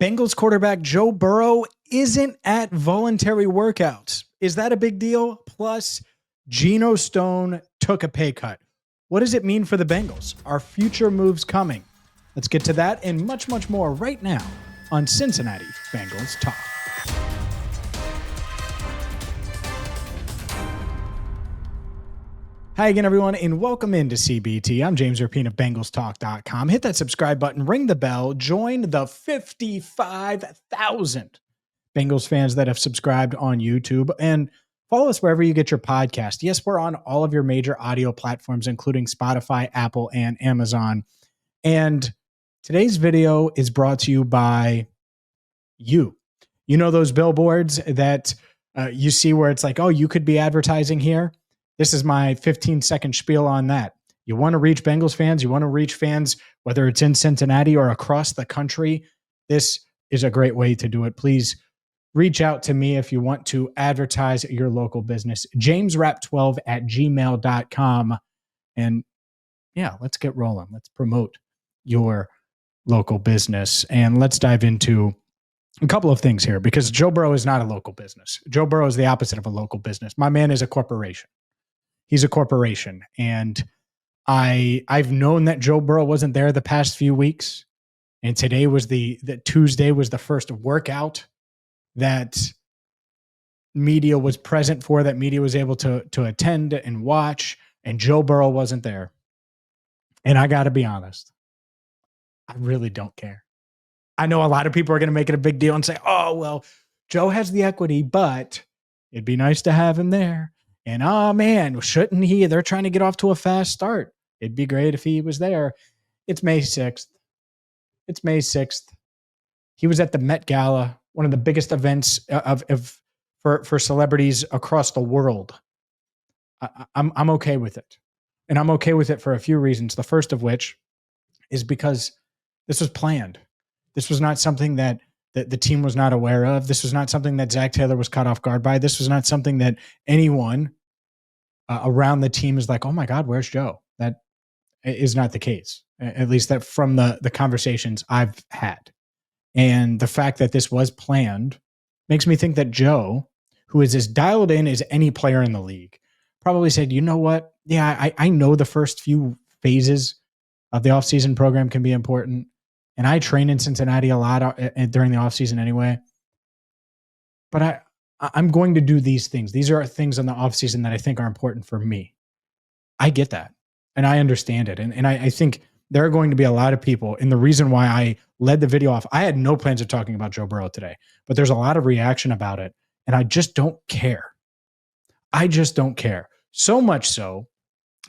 Bengals quarterback Joe Burrow isn't at voluntary workouts. Is that a big deal? Plus, Geno Stone took a pay cut. What does it mean for the Bengals? Are future moves coming? Let's get to that and much, much more right now on Cincinnati Bengals Talk. Hi again, everyone, and welcome into CBT. I'm James Rapien of BengalsTalk.com. Hit that subscribe button, ring the bell, join the 55,000 Bengals fans that have subscribed on YouTube, and follow us wherever you get your podcast. Yes, we're on all of your major audio platforms, including Spotify, Apple, and Amazon. And today's video is brought to you by you. You know those billboards that you see where it's like, oh, you could be advertising here? This is my 15-second spiel on that. You want to reach Bengals fans, you want to reach fans, whether it's in Cincinnati or across the country, this is a great way to do it. Please reach out to me if you want to advertise your local business. jamesrap12@gmail.com. And yeah, let's get rolling. Let's promote your local business. And let's dive into a couple of things here, because Joe Burrow is not a local business. Joe Burrow is the opposite of a local business. My man is a corporation. He's a corporation. And I've known that Joe Burrow wasn't there the past few weeks. And today was the Tuesday was the first workout that media was present for, that media was able to attend and watch. And Joe Burrow wasn't there. And I got to be honest, I really don't care. I know a lot of people are going to make it a big deal and say, oh, well, Joe has the equity, but it'd be nice to have him there. And, oh, man, shouldn't he? They're trying to get off to a fast start. It'd be great if he was there. It's May 6th. It's May 6th. He was at the Met Gala, one of the biggest events for celebrities across the world. I'm okay with it. And I'm okay with it for a few reasons. The first of which is because this was planned. This was not something that the team was not aware of. This was not something that Zach Taylor was caught off guard by. This was not something that anyone around the team is like, oh my God, where's Joe? That is not the case, at least that from the conversations I've had. And the fact that this was planned makes me think that Joe, who is as dialed in as any player in the league, probably said, you know what? Yeah, I know the first few phases of the offseason program can be important. And I train in Cincinnati a lot during the offseason anyway. But I'm going to do these things. These are things in the offseason that I think are important for me. I get that. And I understand it. And I think there are going to be a lot of people. And the reason why I led the video off, I had no plans of talking about Joe Burrow today. But there's a lot of reaction about it. And I just don't care. I just don't care. So much so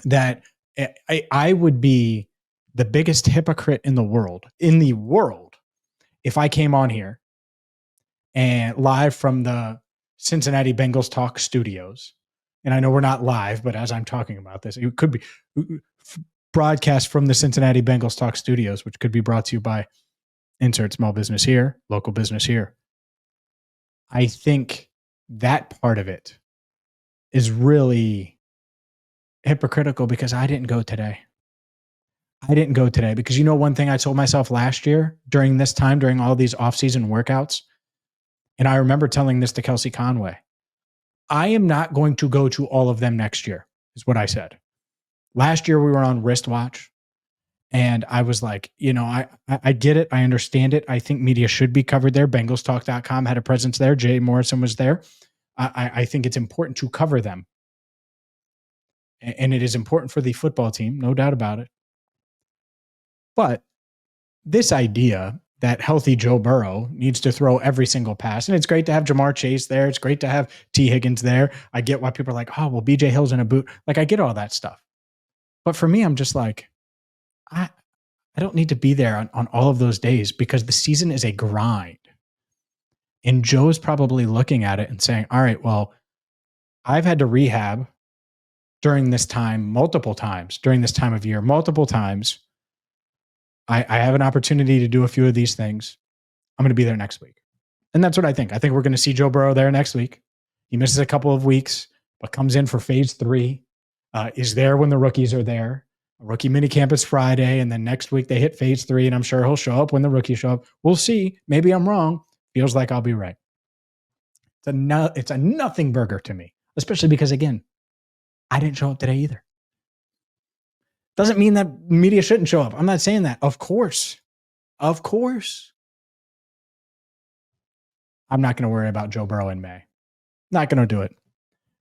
that I would be the biggest hypocrite in the world, if I came on here and live from the Cincinnati Bengals Talk studios. And I know we're not live, but as I'm talking about this, it could be broadcast from the Cincinnati Bengals Talk studios, which could be brought to you by insert small business here, local business here. I think that part of it is really hypocritical because I didn't go today. Because you know one thing I told myself last year during this time, during all these offseason workouts, and I remember telling this to Kelsey Conway, I am not going to go to all of them next year, is what I said. Last year we were on wristwatch, and I was like, you know, I get it. I understand it. I think media should be covered there. BengalsTalk.com had a presence there. Jay Morrison was there. I think it's important to cover them. And it is important for the football team, no doubt about it. But this idea that healthy Joe Burrow needs to throw every single pass, and it's great to have Jamar Chase there. It's great to have T. Higgins there. I get why people are like, oh, well, BJ Hill's in a boot. Like, I get all that stuff. But for me, I'm just like, I don't need to be there on all of those days because the season is a grind. And Joe's probably looking at it and saying, all right, well, I've had to rehab during this time multiple times, during this time of year, multiple times. I have an opportunity to do a few of these things. I'm going to be there next week. And that's what I think. I think we're going to see Joe Burrow there next week. He misses a couple of weeks, but comes in for phase 3, is there when the rookies are there. Rookie minicamp is Friday, and then next week they hit phase 3, and I'm sure he'll show up when the rookies show up. We'll see. Maybe I'm wrong. Feels like I'll be right. It's a nothing burger to me, especially because, again, I didn't show up today either. Doesn't mean that media shouldn't show up. I'm not saying that. Of course. I'm not going to worry about Joe Burrow in May. Not going to do it.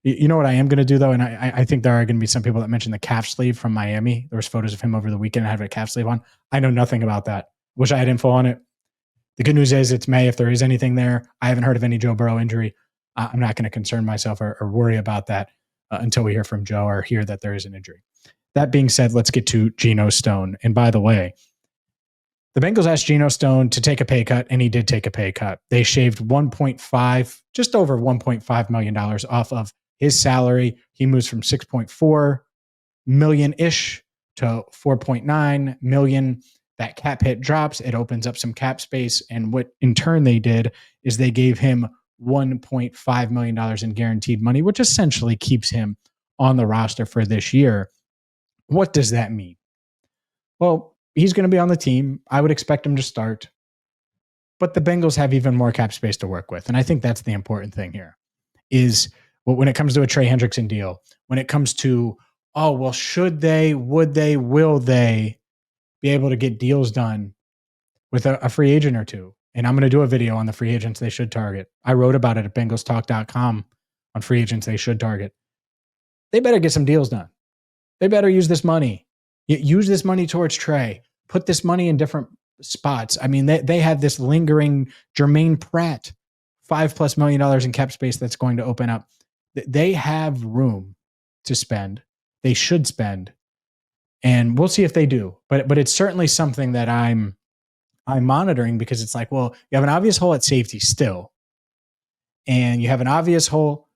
You know what I am going to do, though? And I think there are going to be some people that mentioned the calf sleeve from Miami. There was photos of him over the weekend having a calf sleeve on. I know nothing about that. Wish I had info on it. The good news is it's May. If there is anything there, I haven't heard of any Joe Burrow injury. I'm not going to concern myself or worry about that until we hear from Joe or hear that there is an injury. That being said, let's get to Geno Stone. And by the way, the Bengals asked Geno Stone to take a pay cut, and he did take a pay cut. They shaved just over $1.5 million off of his salary. He moves from $6.4 million-ish to $4.9 million. That cap hit drops. It opens up some cap space. And what in turn they did is they gave him $1.5 million in guaranteed money, which essentially keeps him on the roster for this year. What does that mean? Well, he's going to be on the team. I would expect him to start. But the Bengals have even more cap space to work with. And I think that's the important thing here is when it comes to a Trey Hendrickson deal, when it comes to, should they, would they, will they be able to get deals done with a free agent or two? And I'm going to do a video on the free agents they should target. I wrote about it at bengalstalk.com on free agents they should target. They better get some deals done. They better use this money. Use this money towards Trey. Put this money in different spots. I mean, they have this lingering Jermaine Pratt, $5+ million in cap space that's going to open up. They have room to spend. They should spend. And we'll see if they do. But it's certainly something that I'm monitoring because it's like, well, you have an obvious hole at safety still. And you have an obvious hole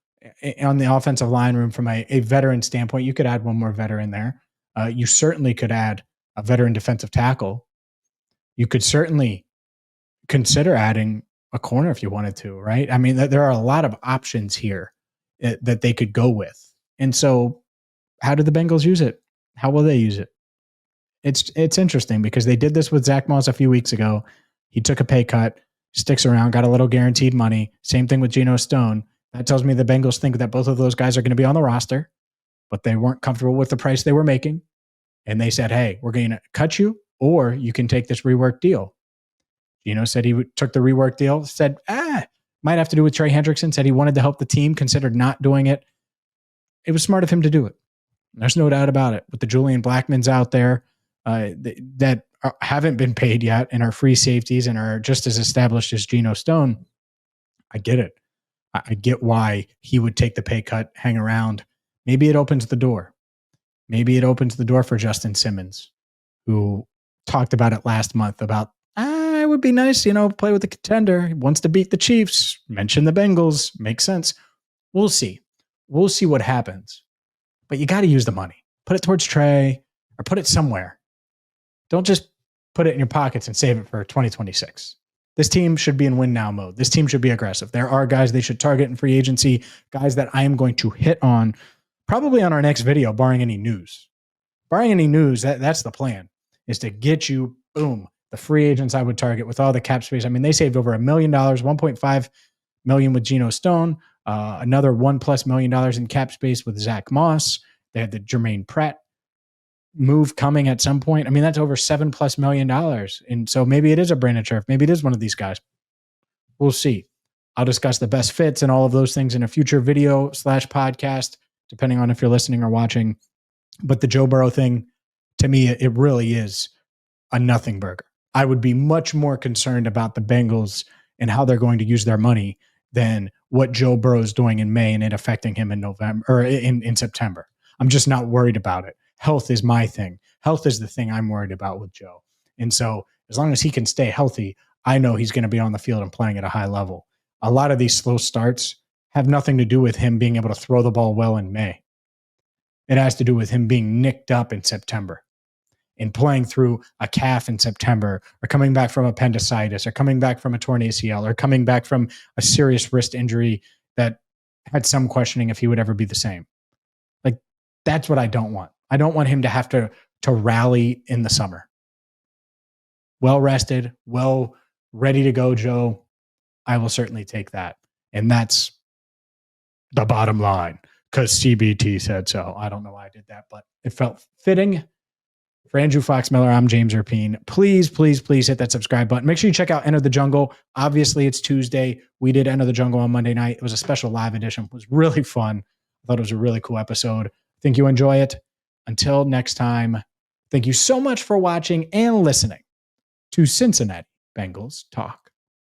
on the offensive line room from a veteran standpoint. You could add one more veteran there. You certainly could add a veteran defensive tackle. You could certainly consider adding a corner if you wanted to, right? I mean, there are a lot of options here that they could go with. And so how do the Bengals use it? How will they use it? It's interesting because they did this with Zach Moss a few weeks ago. He took a pay cut, sticks around, got a little guaranteed money. Same thing with Geno Stone. That tells me the Bengals think that both of those guys are going to be on the roster, but they weren't comfortable with the price they were making. And they said, hey, we're going to cut you, or you can take this rework deal. Geno said he took the rework deal, said, might have to do with Trey Hendrickson, said he wanted to help the team, considered not doing it. It was smart of him to do it. There's no doubt about it. With the Julian Blackmons out there that haven't been paid yet and are free safeties and are just as established as Geno Stone, I get it. I get why he would take the pay cut, hang around. Maybe it opens the door. Maybe it opens the door for Justin Simmons, who talked about it last month about, it would be nice, play with the contender. He wants to beat the Chiefs. Mention the Bengals. Makes sense. We'll see. We'll see what happens. But you got to use the money. Put it towards Trey or put it somewhere. Don't just put it in your pockets and save it for 2026. This team should be in win now mode. This team should be aggressive. There are guys they should target in free agency, guys that I am going to hit on probably on our next video, barring any news. Barring any news, that's the plan, is to get you, boom, the free agents I would target with all the cap space. I mean, they saved over $1 million, $1.5 million with Geno Stone, another $1+ million in cap space with Zach Moss. They had the Jermaine Pratt move coming at some point. I mean, that's over $7+ million. And so maybe it is a Brandon Scherff. Maybe it is one of these guys. We'll see. I'll discuss the best fits and all of those things in a future video / podcast, depending on if you're listening or watching. But the Joe Burrow thing, to me, it really is a nothing burger. I would be much more concerned about the Bengals and how they're going to use their money than what Joe Burrow is doing in May and it affecting him in November or in September. I'm just not worried about it. Health is my thing. Health is the thing I'm worried about with Joe. And so as long as he can stay healthy, I know he's going to be on the field and playing at a high level. A lot of these slow starts have nothing to do with him being able to throw the ball well in May. It has to do with him being nicked up in September and playing through a calf in September, or coming back from appendicitis, or coming back from a torn ACL, or coming back from a serious wrist injury that had some questioning if he would ever be the same. Like, that's what I don't want. I don't want him to have to to rally in the summer. Well rested, well ready to go, Joe. I will certainly take that. And that's the bottom line, because CBT said so. I don't know why I did that, but it felt fitting. For Andrew Fox-Miller, I'm James Rapien. Please, please, please hit that subscribe button. Make sure you check out Enter the Jungle. Obviously, it's Tuesday. We did Enter the Jungle on Monday night. It was a special live edition. It was really fun. I thought it was a really cool episode. I think you enjoy it. Until next time, thank you so much for watching and listening to Cincinnati Bengals Talk.